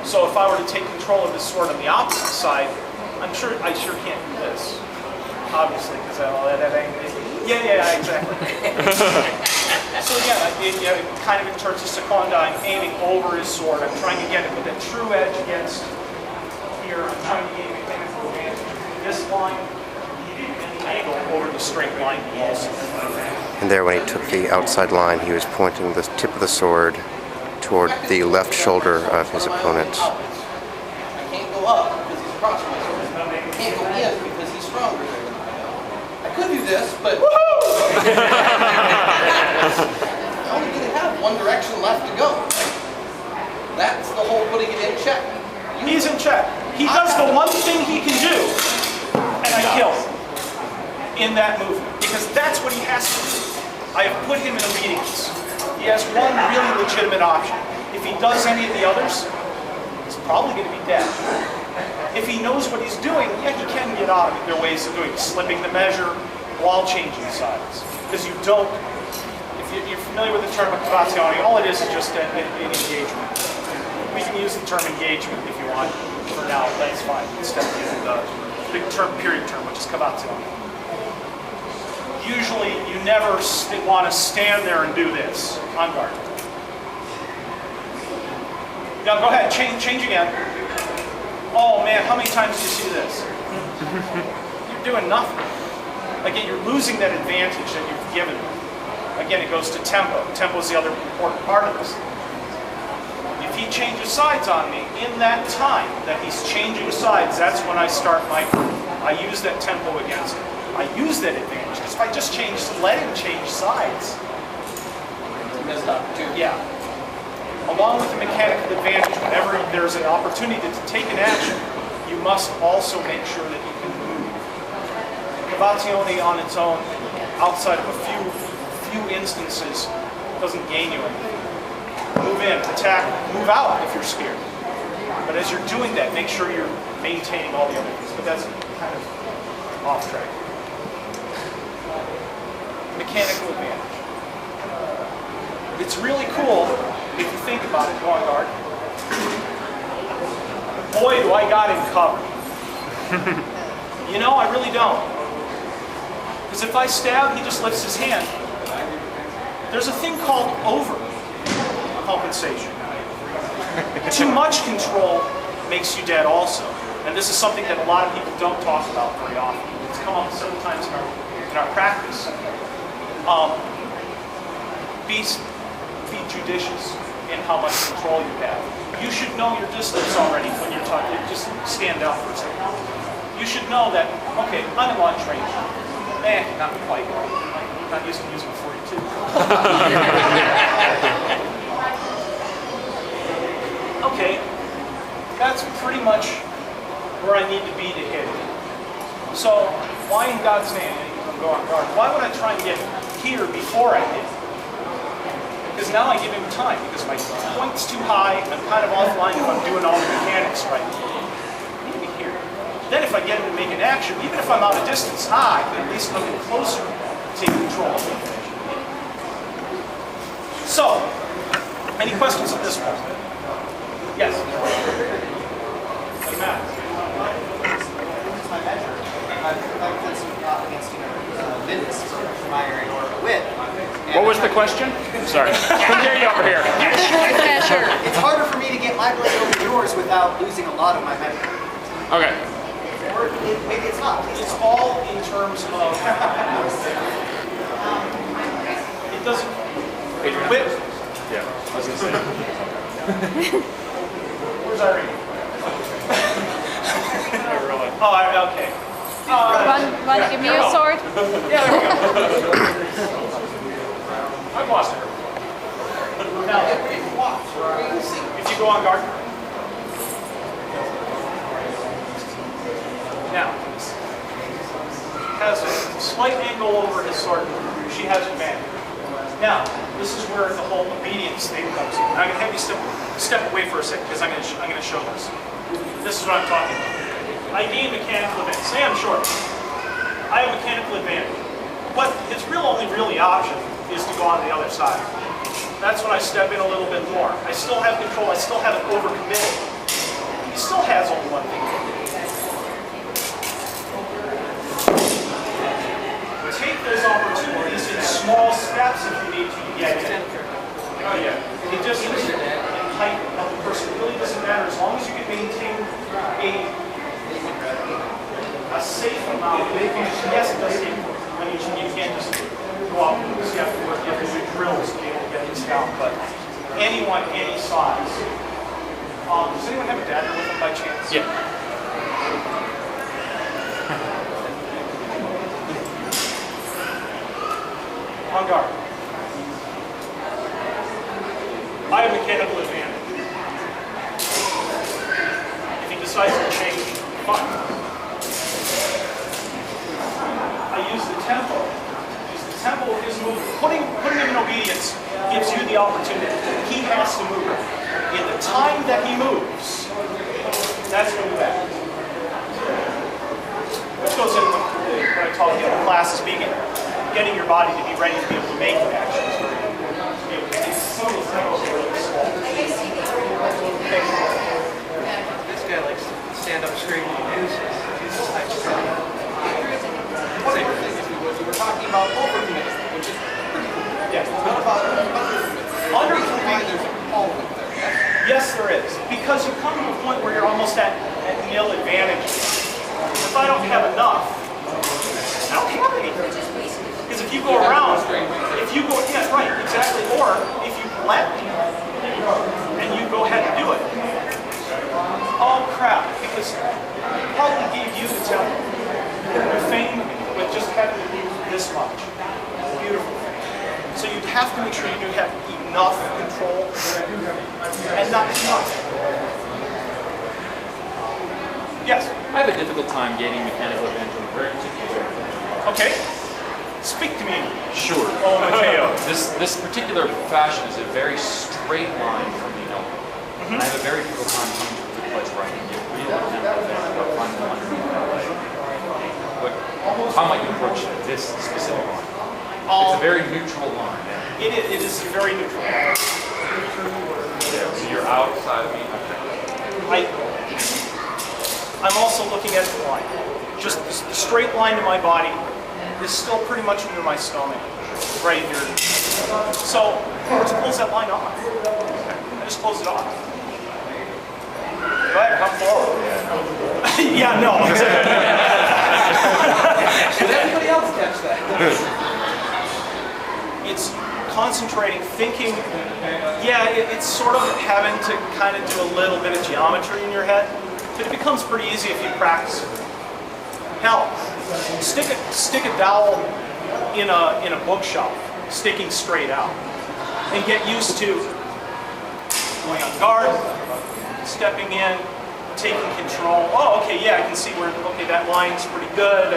So if I were to take control of this sword on the opposite side, I sure can't do this, obviously, because yeah, exactly. So again, it kind of turns to Seconda. I'm aiming over his sword. I'm trying to get it with a true edge against here. I'm trying to gain mechanical advantage. This line and the angle over the straight line also. And there, when he took the outside line, he was pointing the tip of the sword toward the left shoulder of his opponent. I can't go up because he's across my sword. I can't go in because he's stronger than I am. I could do this, but I only really have one direction left to go. That's the whole putting it in check. He's in check. He does the one thing he can do, and I kill him in that movement, because that's what he has to do. I have put him in obedience. He has one really legitimate option. If he does any of the others, he's probably going to be dead. If he knows what he's doing, yeah, he can get out of it. There are ways of doing it, slipping the measure while changing sides. Because you don't, if you're familiar with the term constraint, all it is just an engagement. We can use the term engagement if you want for now, that's fine, instead of using the big term, period term, which is constraint. Usually, you never want to stand there and do this on guard. Now go ahead, change again. Oh man, how many times do you see this? You're doing nothing. Again, you're losing that advantage that you've given them. Again, it goes to tempo. Tempo is the other important part of this. If he changes sides on me, in that time that he's changing sides, that's when I start my group. I use that tempo against him. I use that advantage, because if I just let him change sides, Missed opportunity. yeah. Along with the mechanical advantage, whenever there's an opportunity to take an action, you must also make sure that you can move. Constraint on its own, outside of a few instances, doesn't gain you anything. Move in, attack, move out if you're scared. But as you're doing that, make sure you're maintaining all the other things. But that's kind of off track. Mechanical advantage. It's really cool if you think about it, go on guard. Boy, do I got him covered. You know, I really don't. Because if I stab, he just lifts his hand. There's a thing called overcompensation. Too much control makes you dead also. And this is something that a lot of people don't talk about very often. It's come up several times in our practice. Be judicious in how much control you have. You should know your distance already when you're talking. Just stand up for a second. You should know that, okay, I'm in launch range. Not quite. I'm not used to using 42. Okay, that's pretty much where I need to be to hit it. So, why in God's name go on guard? Why would I try and get here before I hit? Because now I give him time, because my point's too high, I'm kind of offline if I'm doing all the mechanics right. I need to be here. Then if I get him to make an action, even if I'm out of distance, I can at least come in closer, take control of it. So, any questions at this point? Yes? What's the matter? My measure. I've against minutes for my area or width. What was the question? Sorry. I'll hear you over here. Yeah, sure. It's harder for me to get my blade over yours without losing a lot of my measure. Okay. Or maybe it's not. It's all in terms of it doesn't width. Yeah, I was going to say. Where's Irene? Oh, okay. Want to give me your sword? Yeah, there we go. I've lost her. Now, if you go on guard. Now, has a slight angle over his sword. She has advantage. Now, this is where the whole obedience thing comes in. I'm going to have you step away for a second because I'm going to show this. This is what I'm talking about. I gain mechanical advantage. Say I'm short. I have mechanical advantage. But his only option is to go on the other side. That's when I step in a little bit more. I still have control. I still haven't overcommitted. He still has only one thing. Take those opportunities in small steps if you need to get in. Oh yeah. It just isn't in height of the person. It really doesn't matter as long as you can maintain a safe amount of movement. Yes, it does take work. I mean, you can't just go out and you have to work. You have to do drills to be able to get this down. But anyone, any size. Does anyone have a dagger with them by chance? Yeah. On guard. I have mechanical advantage. If he decides to change, fine. I use the tempo. Use the tempo of his movement. Putting him in obedience gives you the opportunity. He has to move. In the time that he moves, that's when you act. Which goes in with what I taught the other classes, getting your body to be ready to be able to make actions. Some of those tempos are really small. This guy likes to stand up straight and use this type of thing. One more thing, if you would, we were talking about overcommitment, which is pretty cool. Yeah. What about undercommitment? Undercommitment. There's a component there, yes? Yes, there is. Because you come to a point where you're almost at nil advantage. If I don't have enough, I don't have anything. Because if you go around, yeah, right, exactly. Or if you let me and you go ahead and do it. Oh crap, because I probably gave you the tempo. The fame with just having to do this much. Beautiful thing. So you have to make sure you do have enough control and not too much. Yes? I have a difficult time gaining mechanical advantage on a very particular thing. Okay. Speak to me. Sure. Oh, Mateo. This particular fashion is a very straight line from the elbow. And I have a very difficult time coming to a good place where I can get real mechanical advantage without finding them underneath my leg. But how might you approach this specific line? It's a very neutral line. It is very neutral. Yeah, so you're outside of me. Okay. I'm also looking at the line. Just the straight line to my body is still pretty much under my stomach, right here. So I just close that line off. I just close it off. Go ahead, come forward. Yeah, no. Did everybody else catch that? It's concentrating, thinking. Yeah, it's sort of having to kind of do a little bit of geometry in your head, but it becomes pretty easy if you practice it. Hell, stick a dowel in a bookshelf, sticking straight out, and get used to going on guard, stepping in, taking control. Oh, okay, yeah, I can see where. Okay, that line's pretty good.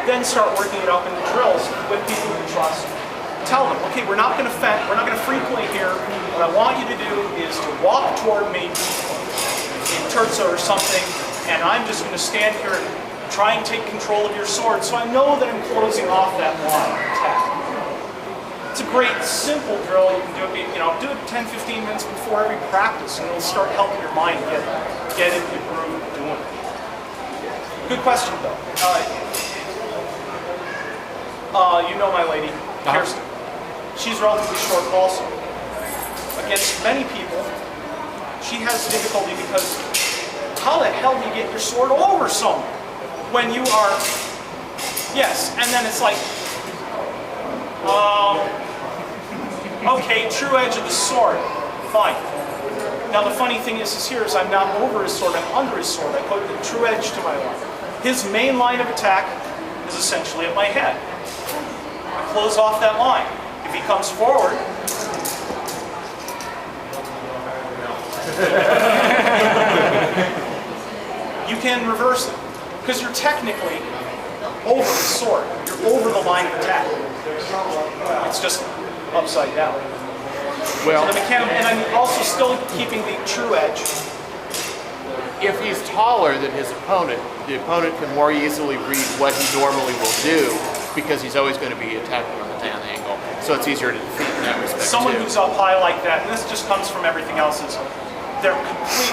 Then start working it up in the drills with people you trust. Tell them, okay, we're not going to free play here. What I want you to do is to walk toward me in terza or something, and I'm just going to stand here and try and take control of your sword, so I know that I'm closing off that line attack. It's a great, simple drill. You can do it, do it 10, 15 minutes before every practice, and it'll start helping your mind get into the groove of doing it. Good question, though. You know my lady, Kirsten. She's relatively short also. Against many people, she has difficulty because how the hell do you get your sword over someone when you are, yes, and then it's like, okay, true edge of the sword, fine. Now the funny thing is here is I'm not over his sword, I'm under his sword. I put the true edge to my line. His main line of attack is essentially at my head. I close off that line. If he comes forward, you can reverse it. Because you're technically over the sword. You're over the line of attack. It's just upside down. Well, So the mechanical, and I'm also still keeping the true edge. if he's taller than his opponent, the opponent can more easily read what he normally will do because he's always going to be attacking on the down angle. So it's easier to defeat in that respect Someone too. who's up high like that, and this just comes from everything else, is they're complete